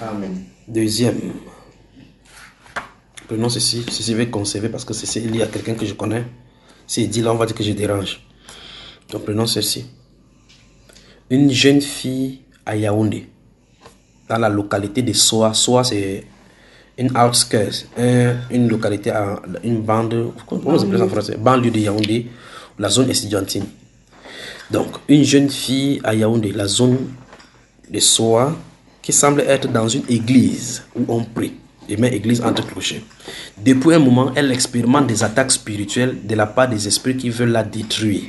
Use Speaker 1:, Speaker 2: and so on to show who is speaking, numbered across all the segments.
Speaker 1: Amen.
Speaker 2: Deuxième. Prenons ceci. Ceci va conserver parce que c'est lié à quelqu'un que je connais. S'il dit là, on va dire que je dérange. Donc prenons ceci. Une jeune fille à Yaoundé, dans la localité de Soa. Soa, c'est une outskirts, une localité, une bande, comment ça s'appelle en français? Banlieue de Yaoundé, la zone estudiantine. Donc, une jeune fille à Yaoundé, la zone de Soa, qui semble être dans une église où on prie, et met église entre clochers. Depuis un moment, elle expérimente des attaques spirituelles de la part des esprits qui veulent la détruire.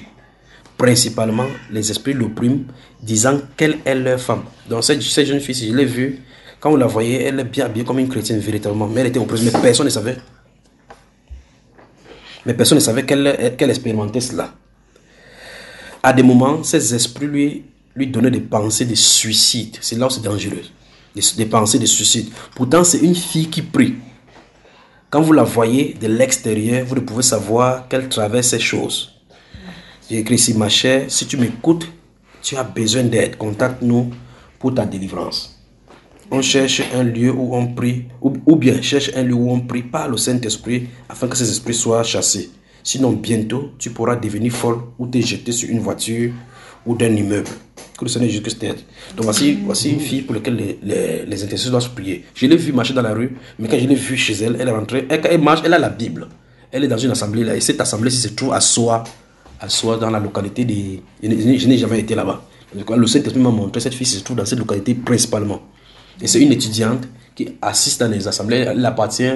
Speaker 2: Principalement, les esprits l'oppriment, disant qu'elle est leur femme. Donc, cette jeune fille, si je l'ai vue, quand vous la voyez, elle est bien habillée comme une chrétienne, véritablement. Mais elle était opprimée, mais personne ne savait. Mais personne ne savait qu'elle expérimentait cela. À des moments, ces esprits lui donnaient des pensées de suicide. C'est là où c'est dangereux. Des pensées de suicide. Pourtant, c'est une fille qui prie. Quand vous la voyez de l'extérieur, vous ne pouvez savoir qu'elle traverse ces choses. J'ai écrit ici, ma chère, si tu m'écoutes, tu as besoin d'aide. Contacte-nous pour ta délivrance. On cherche un lieu où on prie, ou bien cherche un lieu où on prie par le Saint-Esprit afin que ces esprits soient chassés. Sinon, bientôt, tu pourras devenir folle ou te jeter sur une voiture ou d'un immeuble. Que le Seigneur Jésus-Christ t'aide. Donc, voici une fille pour laquelle les intercesseurs doivent prier. Je l'ai vue marcher dans la rue, mais quand je l'ai vue chez elle, elle est rentrée. Quand elle marche, elle a la Bible. Elle est dans une assemblée là. Et cette assemblée-ci se trouve à Soa dans la localité de... Je n'ai jamais été là-bas. Le Saint-Esprit m'a montré cette fille se trouve dans cette localité principalement. Et c'est une étudiante qui assiste dans les assemblées. Elle appartient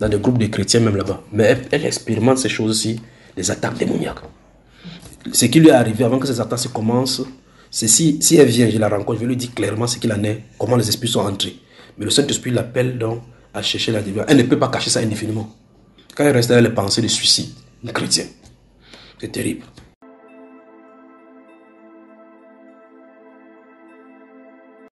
Speaker 2: dans des groupes de chrétiens même là-bas. Mais elle expérimente ces choses-ci, les attaques démoniaques. Ce qui lui est arrivé avant que ces attaques se commencent, c'est si elle vient, je la rencontre, je vais lui dire clairement ce qu'il en est, comment les esprits sont entrés. Mais le Saint-Esprit l'appelle donc à chercher la délivrance. Elle ne peut pas cacher ça indéfiniment. Quand elle reste là, elle est pensée de suicide, une chrétienne. C'est terrible.